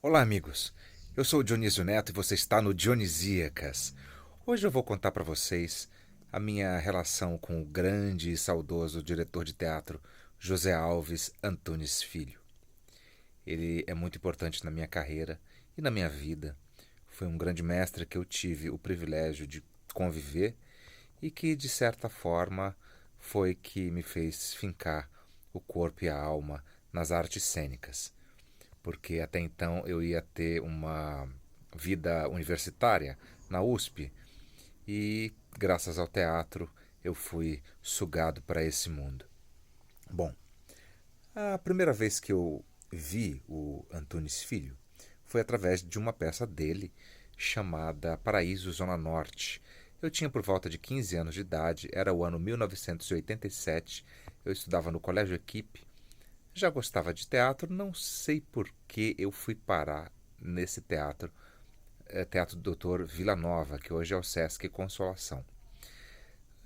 Olá, amigos. Eu sou o Dionísio Neto e você está no Dionisíacas. Hoje eu vou contar para vocês a minha relação com o grande e saudoso diretor de teatro José Alves Antunes Filho. Ele é muito importante na minha carreira e na minha vida. Foi um grande mestre que eu tive o privilégio de conviver e que, de certa forma, foi que me fez fincar o corpo e a alma nas artes cênicas, porque até então eu ia ter uma vida universitária na USP e, graças ao teatro, eu fui sugado para esse mundo. Bom, a primeira vez que eu vi o Antunes Filho foi através de uma peça dele chamada Paraíso Zona Norte. Eu tinha por volta de 15 anos de idade, era o ano 1987, eu estudava no Colégio Equipe. Já gostava de teatro, não sei por que eu fui parar nesse teatro, Teatro do Doutor Vila Nova, que hoje é o Sesc Consolação.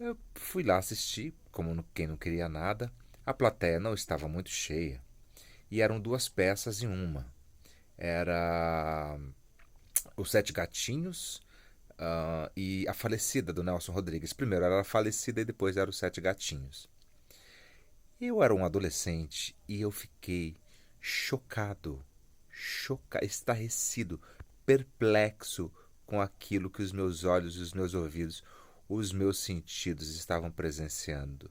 Eu fui lá assistir, como quem não queria nada. A plateia não estava muito cheia e eram duas peças em uma. Era Os Sete Gatinhos e A Falecida, do Nelson Rodrigues. Primeiro era A Falecida e depois era Os Sete Gatinhos. Eu era um adolescente e eu fiquei chocado, estarrecido, perplexo com aquilo que os meus olhos, os meus ouvidos, os meus sentidos estavam presenciando.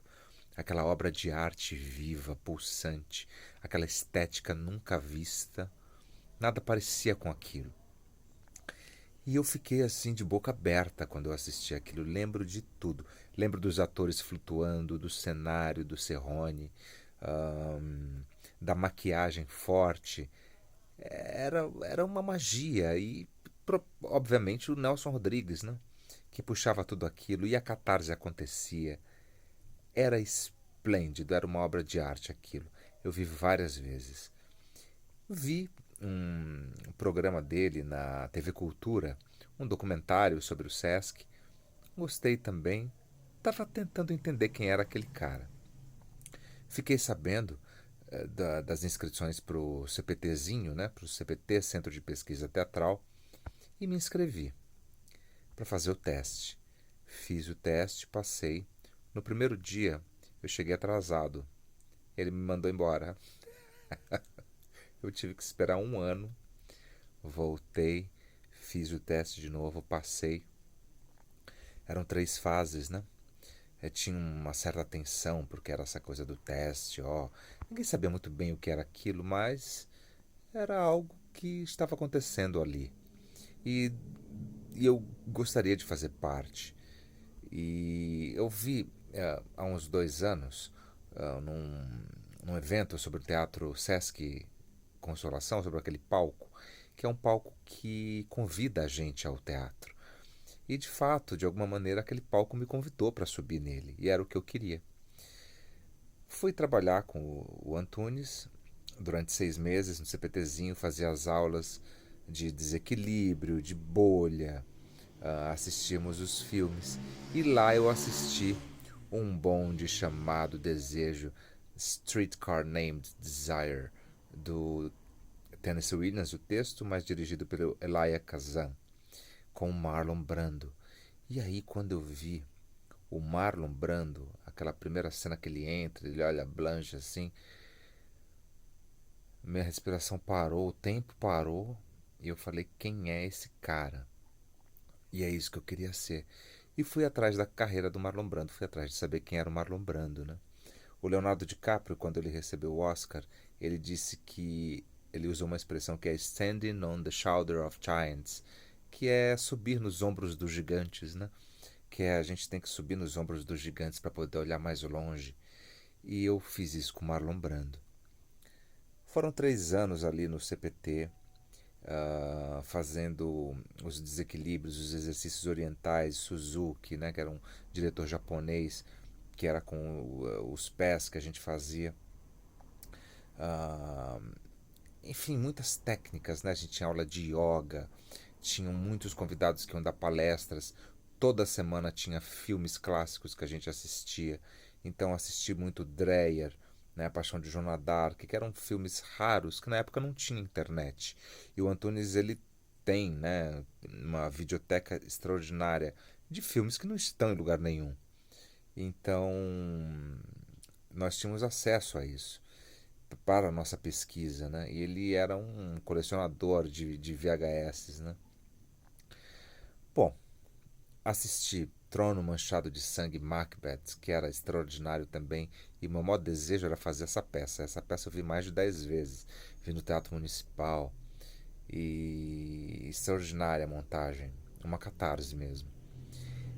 Aquela obra de arte viva, pulsante, aquela estética nunca vista, nada parecia com aquilo. E eu fiquei assim de boca aberta quando eu assisti aquilo. Lembro de tudo. Lembro dos atores flutuando, do cenário do Serrone, ahn, da maquiagem forte. Era uma magia. E, obviamente, o Nelson Rodrigues, né? Que puxava tudo aquilo. E a catarse acontecia. Era esplêndido. Era uma obra de arte aquilo. Eu vi várias vezes. Vi um programa dele na TV Cultura, um documentário sobre o Sesc. Gostei também. Estava tentando entender quem era aquele cara. Fiquei sabendo das inscrições para o CPTzinho, né, para o CPT, Centro de Pesquisa Teatral, e me inscrevi para fazer o teste. Fiz o teste, passei. No primeiro dia, eu cheguei atrasado. Ele me mandou embora. Eu tive que esperar um ano. Voltei, fiz o teste de novo, passei. Eram três fases, né? Tinha uma certa tensão, porque era essa coisa do teste, ó. Ninguém sabia muito bem o que era aquilo, mas era algo que estava acontecendo ali. E, e eu gostaria de fazer parte. E eu vi há uns 2 anos, num evento sobre o teatro Sesc Consolação, sobre aquele palco, que é um palco que convida a gente ao teatro. E de fato, de alguma maneira, aquele palco me convidou para subir nele, e era o que eu queria. Fui trabalhar com o Antunes durante 6 meses no CPTzinho, fazia as aulas de desequilíbrio, de bolha, assistimos os filmes. E lá eu assisti um bonde chamado Desejo, Streetcar Named Desire, do Tennessee Williams, o texto, mas dirigido pelo Elia Kazan, com Marlon Brando. E aí, quando eu vi o Marlon Brando, aquela primeira cena que ele entra, ele olha a Blanche assim, minha respiração parou, o tempo parou, e eu falei: quem é esse cara? E é isso que eu queria ser. E fui atrás da carreira do Marlon Brando, fui atrás de saber quem era o Marlon Brando, né? O Leonardo DiCaprio, quando ele recebeu o Oscar, ele disse que ele usou uma expressão que é standing on the shoulder of giants, que é subir nos ombros dos gigantes, né? Que é a gente tem que subir nos ombros dos gigantes para poder olhar mais longe. E eu fiz isso com Marlon Brando. Foram 3 anos ali no CPT, fazendo os desequilíbrios, os exercícios orientais, Suzuki, né, que era um diretor japonês, que era com os pés que a gente fazia. Ah, enfim, muitas técnicas, né? A gente tinha aula de yoga, tinham muitos convidados que iam dar palestras, toda semana tinha filmes clássicos que a gente assistia. Então assisti muito Dreyer, né? A Paixão de Joana d'Arc, que eram filmes raros, que na época não tinha internet. E o Antunes, ele tem, né, uma videoteca extraordinária de filmes que não estão em lugar nenhum. Então, nós tínhamos acesso a isso para a nossa pesquisa, né? E ele era um colecionador de VHS, né? Bom, assisti Trono Manchado de Sangue, Macbeth, que era extraordinário também, e meu maior desejo era fazer essa peça. Essa peça eu vi mais de 10 vezes. Vi no Teatro Municipal, e extraordinária a montagem, uma catarse mesmo.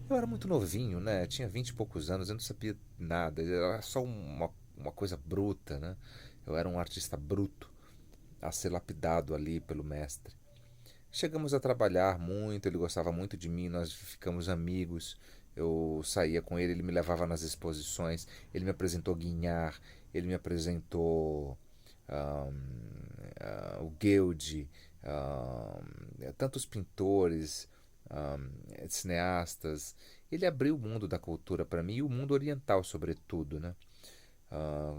Eu era muito novinho, né? Tinha 20 e poucos anos, eu não sabia nada, era só uma coisa bruta, né? Eu era um artista bruto a ser lapidado ali pelo mestre. Chegamos a trabalhar muito, ele gostava muito de mim, nós ficamos amigos. Eu saía com ele, ele me levava nas exposições, ele me apresentou Guignard, ele me apresentou o Guilde, tantos pintores, cineastas. Ele abriu o mundo da cultura para mim e o mundo oriental, sobretudo, né?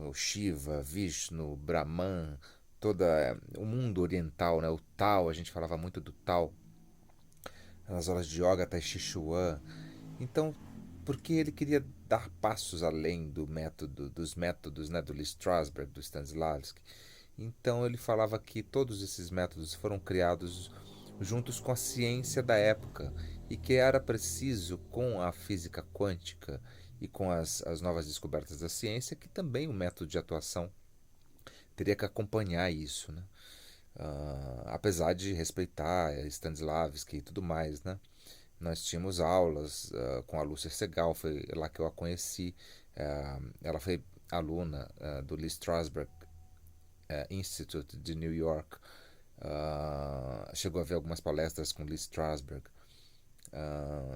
O Shiva, Vishnu, Brahman, toda o mundo oriental, né? O Tao, a gente falava muito do Tao nas aulas de yoga, Tai Chi Chuan. Então, porque ele queria dar passos além dos métodos, né, do Lee Strasberg, do Stanislavski. Então ele falava que todos esses métodos foram criados juntos com a ciência da época e que era preciso, com a física quântica e com as novas descobertas da ciência, que também o método de atuação teria que acompanhar isso, né? Apesar de respeitar Stanislavski e tudo mais, né? Nós tínhamos aulas com a Lúcia Segal, foi lá que eu a conheci. Ela foi aluna do Lee Strasberg Institute de New York. Chegou a ver algumas palestras com Lee Strasberg.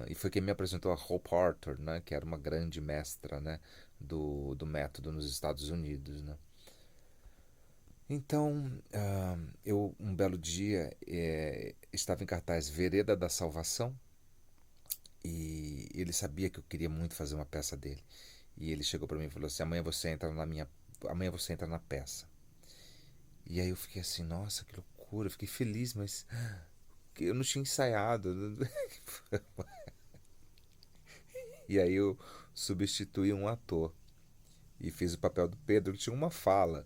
E foi quem me apresentou a Hope Arthur, né, que era uma grande mestra, né, do método nos Estados Unidos. Né? Então, eu um belo dia estava em cartaz Vereda da Salvação, e ele sabia que eu queria muito fazer uma peça dele. E ele chegou para mim e falou assim: amanhã você entra na peça. E aí eu fiquei assim, nossa, que loucura, eu fiquei feliz, mas eu não tinha ensaiado. E aí eu substituí um ator e fiz o papel do Pedro, que tinha uma fala,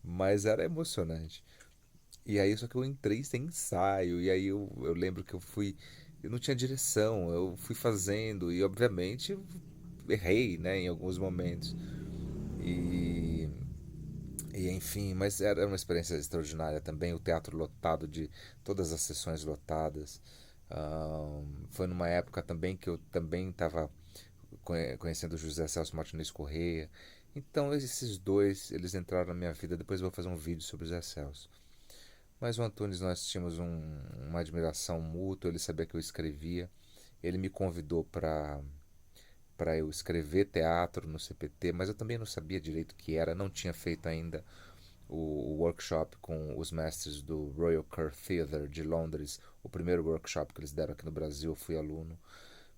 mas era emocionante. E aí só que eu entrei sem ensaio, e aí eu lembro que eu não tinha direção, eu fui fazendo, e obviamente eu errei, né, em alguns momentos. E, e enfim, mas era uma experiência extraordinária também, o teatro lotado, de todas as sessões lotadas. Foi numa época também que eu também estava conhecendo o José Celso Martinez Correia. Então esses dois, eles entraram na minha vida. Depois eu vou fazer um vídeo sobre o José Celso. Mas o Antunes, nós tínhamos uma admiração mútua, ele sabia que eu escrevia. Ele me convidou para eu escrever teatro no CPT, mas eu também não sabia direito o que era, não tinha feito ainda o workshop com os mestres do Royal Court Theatre de Londres, o primeiro workshop que eles deram aqui no Brasil. Eu fui aluno,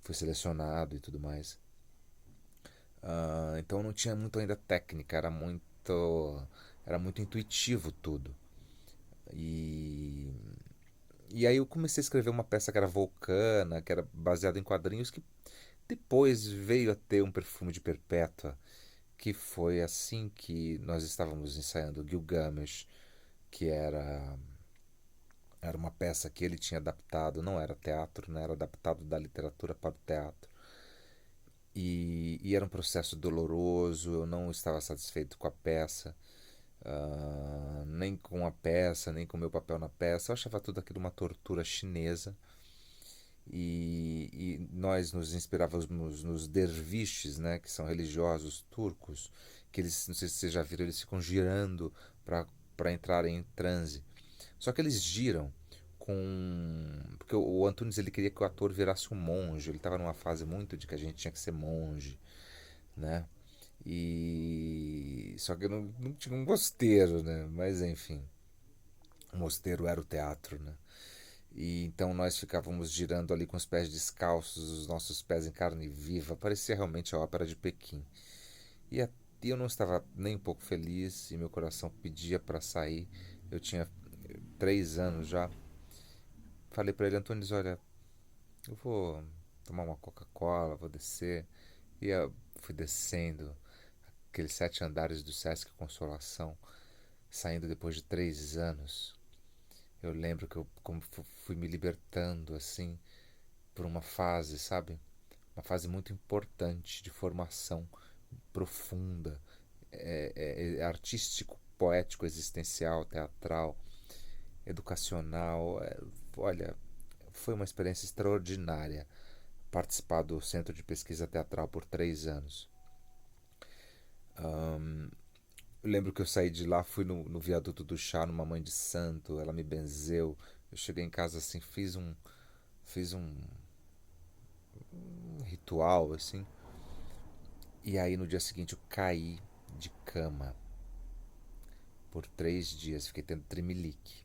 fui selecionado e tudo mais. Então não tinha muito ainda técnica, era muito intuitivo tudo. E, e aí eu comecei a escrever uma peça que era Vulcana, que era baseada em quadrinhos, que depois veio a ter um perfume de Perpétua, que foi assim que nós estávamos ensaiando Gilgamesh, que era uma peça que ele tinha adaptado, não era teatro, né? Era adaptado da literatura para o teatro. E era um processo doloroso, eu não estava satisfeito com a peça, nem com a peça, nem com o meu papel na peça. Eu achava tudo aquilo uma tortura chinesa. E nós nos inspirávamos nos derviches, né, que são religiosos turcos, que eles, não sei se vocês já viram, eles ficam girando para entrar em transe. Só que eles giram porque o Antunes, ele queria que o ator virasse um monge, ele estava numa fase muito de que a gente tinha que ser monge, né? E só que não tinha um mosteiro, né? Mas enfim, o mosteiro era o teatro, né? E então nós ficávamos girando ali com os pés descalços, os nossos pés em carne viva, parecia realmente a ópera de Pequim. E E eu não estava nem um pouco feliz e meu coração pedia para sair. Eu tinha 3 anos já. Falei para ele, Antunes, olha, eu vou tomar uma Coca-Cola, vou descer. E eu fui descendo aqueles 7 andares do Sesc Consolação, saindo depois de 3 anos. Eu lembro que eu como fui me libertando assim por uma fase, sabe? Uma fase muito importante de formação profunda, artístico, poético, existencial, teatral, educacional. Olha, foi uma experiência extraordinária participar do Centro de Pesquisa Teatral por 3 anos. Eu lembro que eu saí de lá, fui no viaduto do chá, numa mãe de santo, ela me benzeu. Eu cheguei em casa assim, fiz um ritual assim. E aí no dia seguinte eu caí de cama por 3 dias, fiquei tendo tremelique,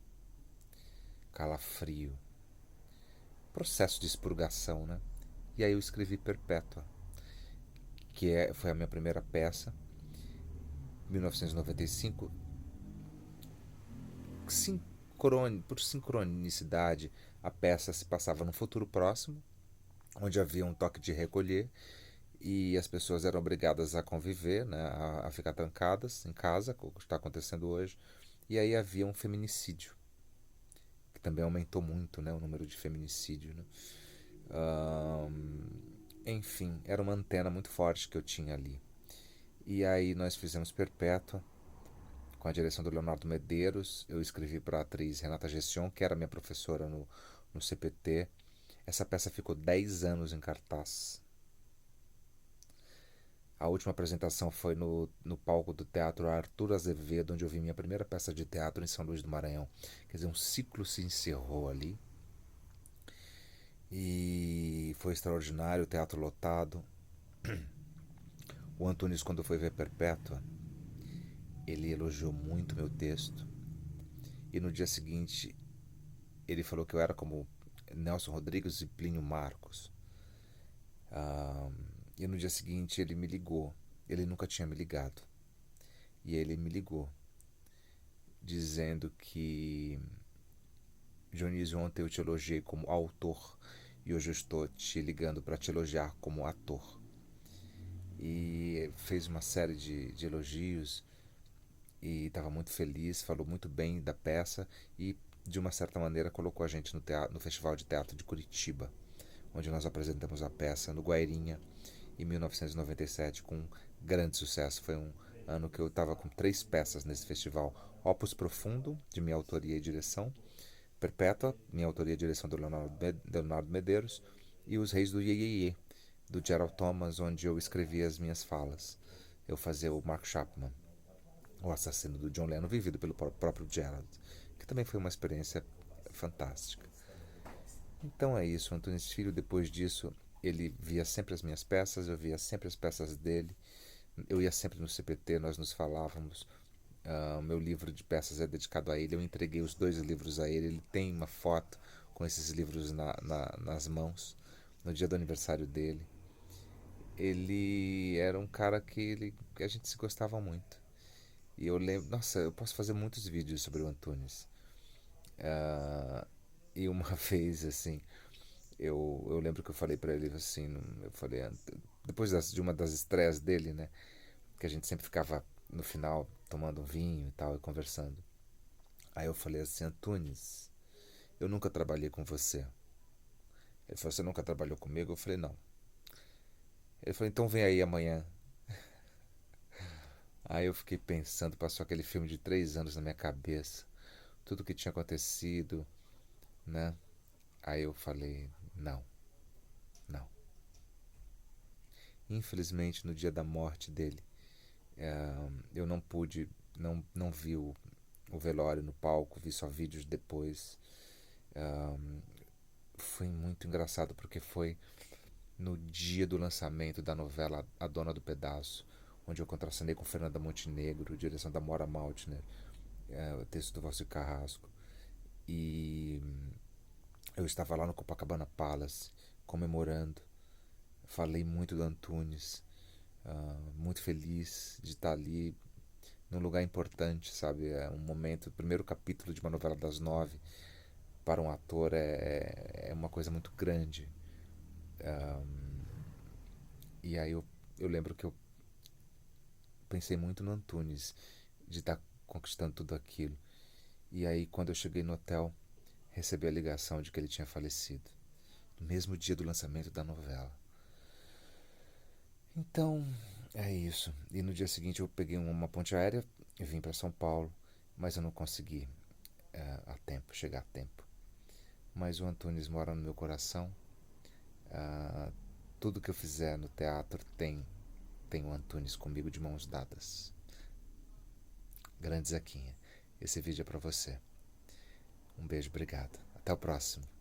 calafrio, processo de expurgação, né? E aí eu escrevi Perpétua, foi a minha primeira peça, 1995, por sincronicidade, a peça se passava no futuro próximo, onde havia um toque de recolher e as pessoas eram obrigadas a conviver, né, a ficar trancadas em casa, como está acontecendo hoje, e aí havia um feminicídio, que também aumentou muito, né, o número de feminicídio, né? Enfim, era uma antena muito forte que eu tinha ali. E aí nós fizemos Perpétua, com a direção do Leonardo Medeiros. Eu escrevi para a atriz Renata Gession, que era minha professora no CPT. Essa peça ficou 10 anos em cartaz. A última apresentação foi no palco do Teatro Arthur Azevedo, onde eu vi minha primeira peça de teatro em São Luís do Maranhão. Quer dizer, um ciclo se encerrou ali. E foi extraordinário, o teatro lotado. O Antunes, quando foi ver Perpétua, ele elogiou muito meu texto. E no dia seguinte, ele falou que eu era como Nelson Rodrigues e Plínio Marcos. E no dia seguinte ele me ligou. Ele nunca tinha me ligado. E ele me ligou, dizendo que Dionísio, ontem eu te elogiei como autor e hoje eu estou te ligando para te elogiar como ator. E fez uma série de elogios e estava muito feliz, falou muito bem da peça e de uma certa maneira colocou a gente no Festival de Teatro de Curitiba, onde nós apresentamos a peça no Guairinha em 1997 com grande sucesso. Foi um ano que eu estava com 3 peças nesse festival: Opus Profundo, de minha autoria e direção; Perpétua, minha autoria e direção do Leonardo Medeiros; e Os Reis do Iê, Iê, Iê, do Gerald Thomas, onde eu escrevia as minhas falas. Eu fazia o Mark Chapman, o assassino do John Lennon, vivido pelo próprio Gerald, que também foi uma experiência fantástica. Então é isso, Antunes Filho. Depois disso, ele via sempre as minhas peças, eu via sempre as peças dele, eu ia sempre no CPT, nós nos falávamos. O meu livro de peças é dedicado a ele, eu entreguei os 2 livros a ele tem uma foto com esses livros nas mãos, no dia do aniversário dele. Ele era um cara que a gente se gostava muito. E eu lembro, nossa, eu posso fazer muitos vídeos sobre o Antunes. E uma vez, assim, eu lembro que eu falei pra ele assim, eu falei, depois de uma das estreias dele, né, que a gente sempre ficava no final tomando um vinho e tal e conversando. Aí eu falei assim, Antunes, eu nunca trabalhei com você. Ele falou, você nunca trabalhou comigo? Eu falei, não. Ele falou, então vem aí amanhã. Aí eu fiquei pensando, passou aquele filme de 3 anos na minha cabeça, tudo que tinha acontecido, né? Aí eu falei, não, não. Infelizmente, no dia da morte dele, eu não pude, não vi o velório no palco, vi só vídeos depois. Foi muito engraçado porque foi no dia do lançamento da novela A Dona do Pedaço, onde eu contracenei com Fernanda Montenegro, direção da Mora Maltner, o texto do Valcir Carrasco. E eu estava lá no Copacabana Palace, comemorando. Falei muito do Antunes. muito feliz de estar ali num lugar importante, sabe? É um momento, o primeiro capítulo de uma novela das 9 para um ator é uma coisa muito grande. E aí eu lembro que eu pensei muito no Antunes, de estar conquistando tudo aquilo. E aí quando eu cheguei no hotel, recebi a ligação de que ele tinha falecido, no mesmo dia do lançamento da novela. Então, é isso. E no dia seguinte eu peguei uma ponte aérea e vim para São Paulo, mas eu não consegui chegar a tempo. Mas o Antunes mora no meu coração. Ah, tudo que eu fizer no teatro tem o Antunes comigo de mãos dadas. Grande Zequinha, esse vídeo é para você. Um beijo, obrigado. Até o próximo.